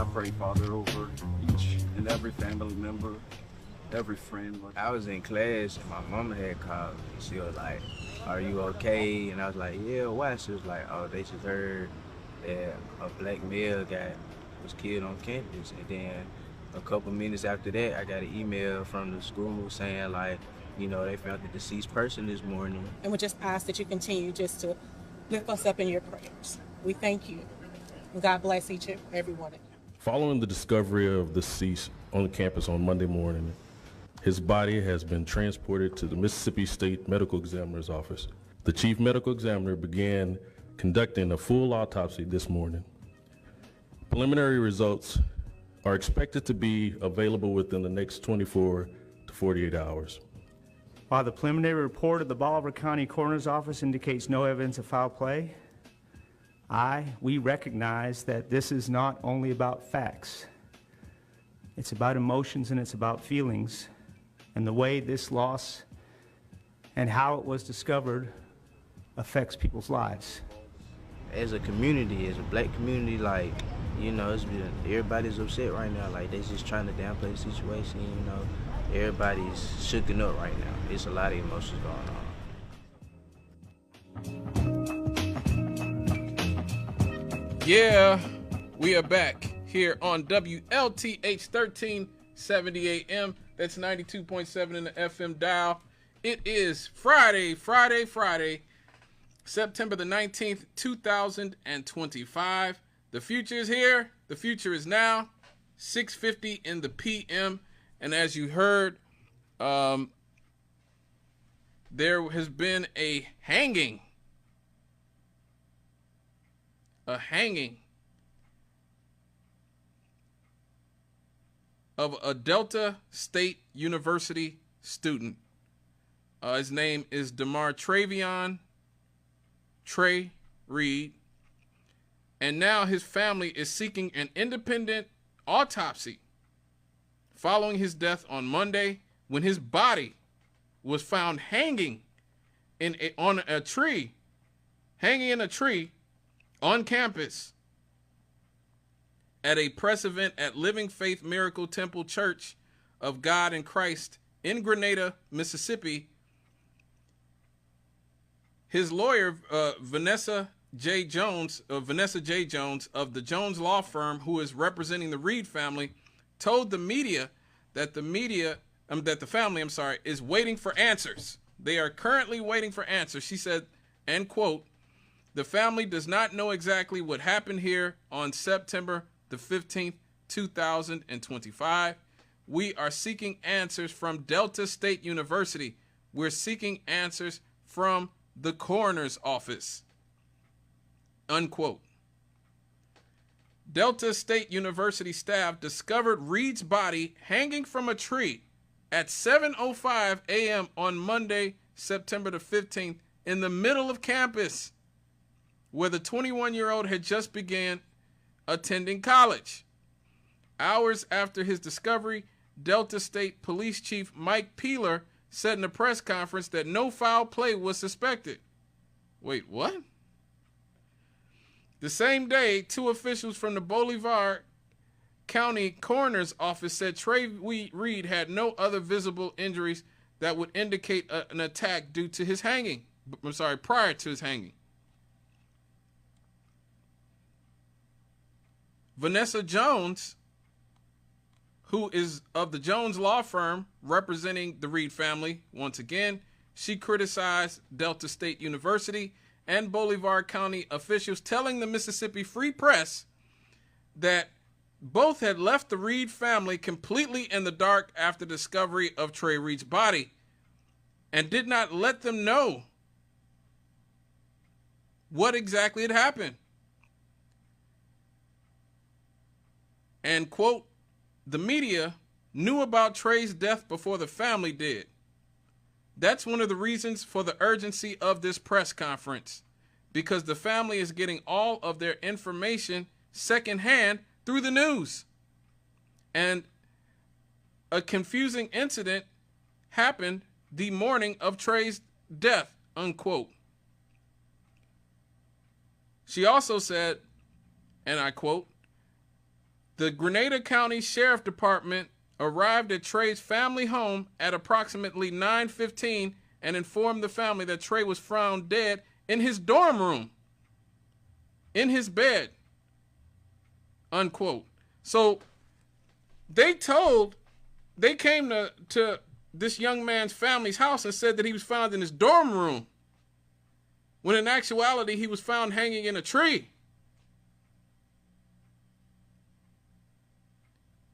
I pray, Father, over each and every family member, every friend. I was in class and my mama had called me. She was like, "Are you okay?" And I was like, "Yeah, why?" She was like, "Oh, they just heard that a black male guy was killed on campus." And then a couple minutes after that, I got an email from the school saying like, they found the deceased person this morning. And we just ask that you continue just to lift us up in your prayers. We thank you. And God bless each and every one of you. Following the discovery of the deceased on the campus on Monday morning, his body has been transported to the Mississippi State Medical Examiner's office. The chief medical examiner began conducting a full autopsy this morning. Preliminary results are expected to be available within the next 24 to 48 hours. While the preliminary report of the Bolivar County Coroner's Office indicates no evidence of foul play, we recognize that this is not only about facts. It's about emotions and it's about feelings, and the way this loss and how it was discovered affects people's lives. As a community, as a black community, everybody's upset right now. Like, they're just trying to downplay the situation, Everybody's shooken up right now. It's a lot of emotions going on. Yeah, we are back here on WLTH 1370 AM. That's 92.7 in the FM dial. It is Friday, September the 19th, 2025. The future is here. The future is now. 6:50 in the PM. And as you heard, there has been a hanging of a Delta State University student. His name is Trey Reed. And now his family is seeking an independent autopsy following his death on Monday, when his body was found hanging in a tree on campus at a press event at Living Faith Miracle Temple Church of God in Christ in Grenada, Mississippi. His lawyer, Vanessa J. Jones of the Jones Law Firm, who is representing the Reed family, told the media that the family is waiting for answers. They are currently waiting for answers. She said, and quote, "The family does not know exactly what happened here on September the 15th, 2025. We are seeking answers from Delta State University. We're seeking answers from the coroner's office." Unquote. Delta State University staff discovered Reed's body hanging from a tree at 7:05 a.m. on Monday, September the 15th, in the middle of campus, where the 21-year-old had just began attending college. Hours after his discovery, Delta State Police Chief Mike Peeler said in a press conference that no foul play was suspected. Wait, what? The same day, two officials from the Bolivar County Coroner's Office said Trey Reed had no other visible injuries that would indicate an attack prior to his hanging. Vanessa Jones, who is of the Jones Law Firm representing the Reed family, once again, she criticized Delta State University and Bolivar County officials, telling the Mississippi Free Press that both had left the Reed family completely in the dark after discovery of Trey Reed's body and did not let them know what exactly had happened. And quote, "The media knew about Trey's death before the family did. That's one of the reasons for the urgency of this press conference, because the family is getting all of their information secondhand through the news. And a confusing incident happened the morning of Trey's death," unquote. She also said, and I quote, The Grenada County Sheriff Department arrived at Trey's family home at approximately 9:15 and informed the family that Trey was found dead in his dorm room, in his bed, unquote. So they came to this young man's family's house and said that he was found in his dorm room, when in actuality he was found hanging in a tree.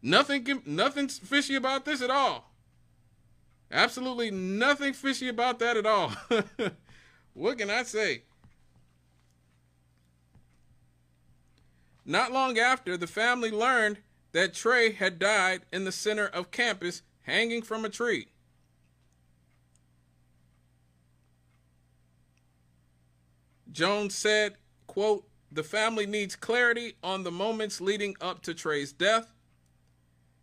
Nothing fishy about this at all. Absolutely nothing fishy about that at all. What can I say? Not long after, the family learned that Trey had died in the center of campus, hanging from a tree. Jones said, quote, "The family needs clarity on the moments leading up to Trey's death.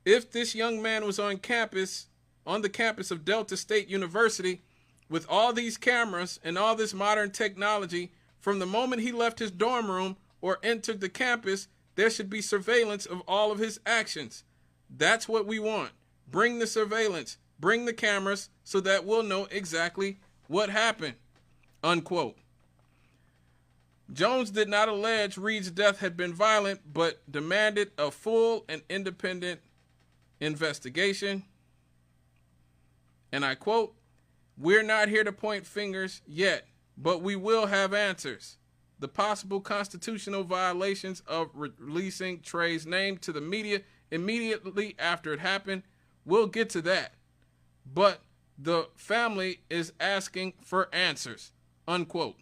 If this young man was on the campus of Delta State University, with all these cameras and all this modern technology, from the moment he left his dorm room or entered the campus, there should be surveillance of all of his actions. That's what we want. Bring the surveillance, bring the cameras, so that we'll know exactly what happened," unquote. Jones did not allege Reed's death had been violent, but demanded a full and independent investigation. And I quote, "We're not here to point fingers yet, but we will have answers. The possible constitutional violations of releasing Trey's name to the media immediately after it happened, we'll get to that. But the family is asking for answers," unquote.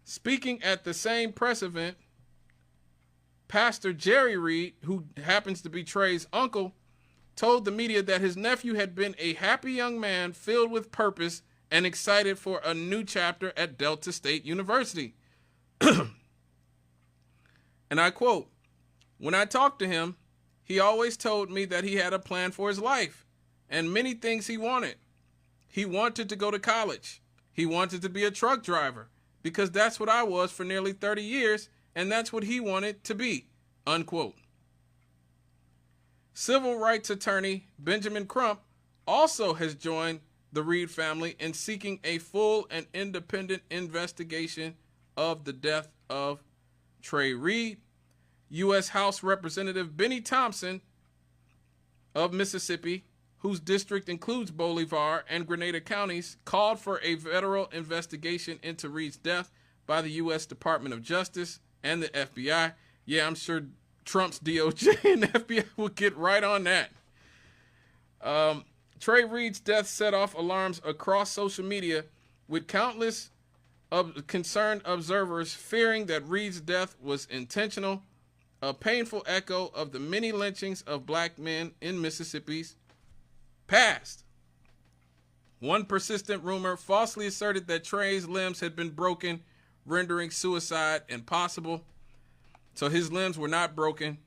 Speaking at the same press event, Pastor Jerry Reed, who happens to be Trey's uncle, told the media that his nephew had been a happy young man filled with purpose and excited for a new chapter at Delta State University. And I quote, "When I talked to him, he always told me that he had a plan for his life and many things he wanted. He wanted to go to college. He wanted to be a truck driver, because that's what I was for nearly 30 years, and that's what he wanted to be," unquote. Civil rights attorney Benjamin Crump also has joined the Reed family in seeking a full and independent investigation of the death of Trey Reed. U.S. House Representative Benny Thompson of Mississippi, whose district includes Bolivar and Grenada counties, called for a federal investigation into Reed's death by the U.S. Department of Justice and the FBI. Yeah, I'm sure Trump's DOJ and the FBI will get right on that. Trey Reed's death set off alarms across social media, with countless concerned observers fearing that Reed's death was intentional, a painful echo of the many lynchings of black men in Mississippi's past. One persistent rumor falsely asserted that Trey's limbs had been broken, rendering suicide impossible. So his limbs were not broken.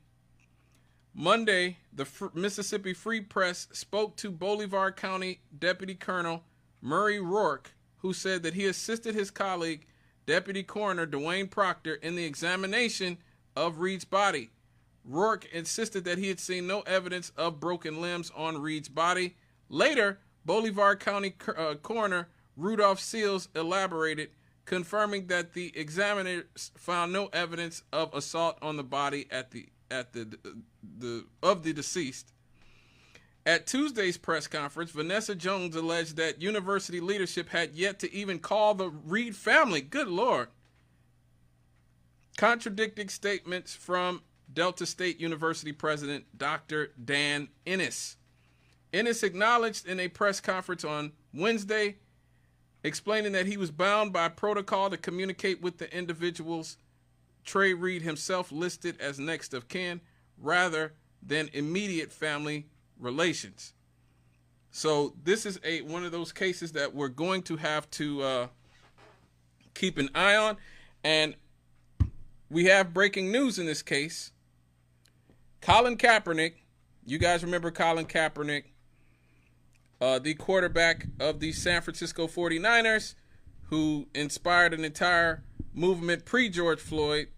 Monday, the Mississippi Free Press spoke to Bolivar County Deputy Colonel Murray Rourke, who said that he assisted his colleague, Deputy Coroner Dwayne Proctor, in the examination of Reed's body. Rourke insisted that he had seen no evidence of broken limbs on Reed's body. Later, Bolivar County Coroner Rudolph Seals elaborated, confirming that the examiners found no evidence of assault on the body of the deceased. At Tuesday's press conference, Vanessa Jones alleged that university leadership had yet to even call the Reed family, good Lord, contradicting statements from Delta State University President Dr. Dan Ennis. Ennis acknowledged in a press conference on Wednesday, explaining that he was bound by protocol to communicate with the individuals Trey Reed himself listed as next of kin, rather than immediate family relations. So this is one of those cases that we're going to have to keep an eye on. And we have breaking news in this case. Colin Kaepernick, you guys remember Colin Kaepernick, the quarterback of the San Francisco 49ers, who inspired an entire movement pre-George Floyd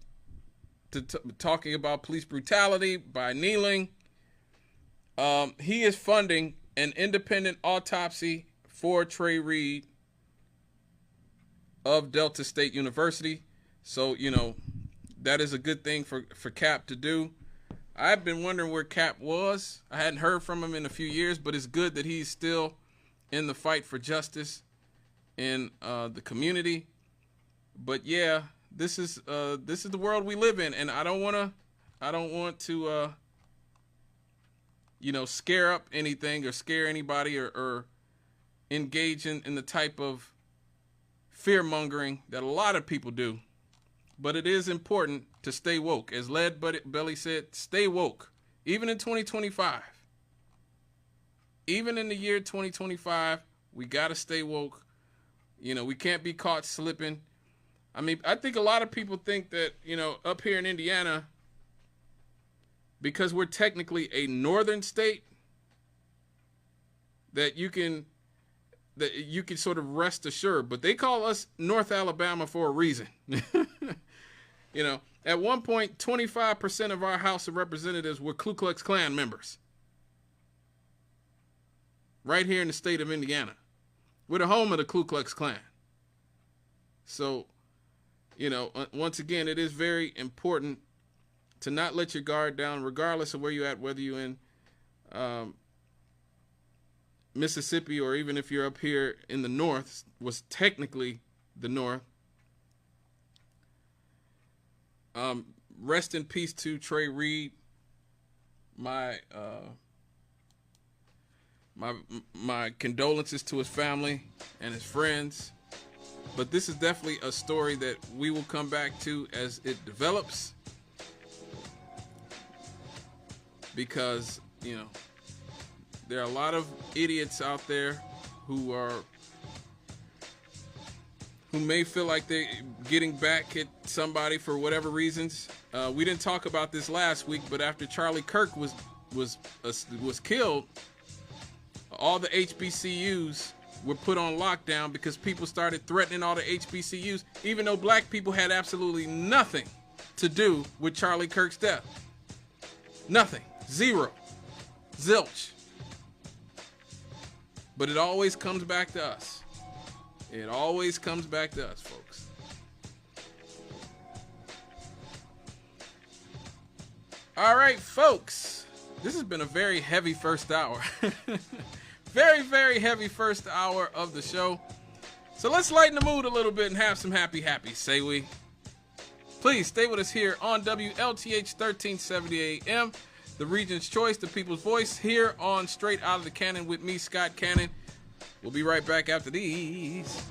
talking about police brutality by kneeling. He is funding an independent autopsy for Trey Reed of Delta State University. So, you know, that is a good thing for Cap to do. I've been wondering where Cap was. I hadn't heard from him in a few years, but it's good that he's still in the fight for justice in the community. But yeah, this is the world we live in, and I don't want to you know, scare up anything or scare anybody or engage in the type of fear mongering that a lot of people do. But it is important to stay woke. As Lead Belly said, stay woke. Even in 2025. Even in the year 2025, we got to stay woke. You know, we can't be caught slipping. I mean, I think a lot of people think that, you know, up here in Indiana, because we're technically a northern state, that you can sort of rest assured. But they call us North Alabama for a reason. You know, at one point, 25% of our House of Representatives were Ku Klux Klan members. Right here in the state of Indiana. We're the home of the Ku Klux Klan. So, you know, once again, it is very important to not let your guard down, regardless of where you're at, whether you're in Mississippi or even if you're up here in the north, was technically the north. Rest in peace to Trey Reed. My condolences to his family and his friends. But this is definitely a story that we will come back to as it develops. Because, you know, there are a lot of idiots out there who may feel like they're getting back at somebody for whatever reasons. We didn't talk about this last week, but after Charlie Kirk was killed, all the HBCUs were put on lockdown because people started threatening all the HBCUs, even though black people had absolutely nothing to do with Charlie Kirk's death. Nothing. Zero. Zilch. But it always comes back to us. It always comes back to us, folks. All right, folks. This has been a very heavy first hour. Very, very heavy first hour of the show. So let's lighten the mood a little bit and have some happy, say we. Please stay with us here on WLTH 1370 AM, the region's choice, the people's voice, here on Straight Out of the Cannon with me, Scott Cannon. We'll be right back after these.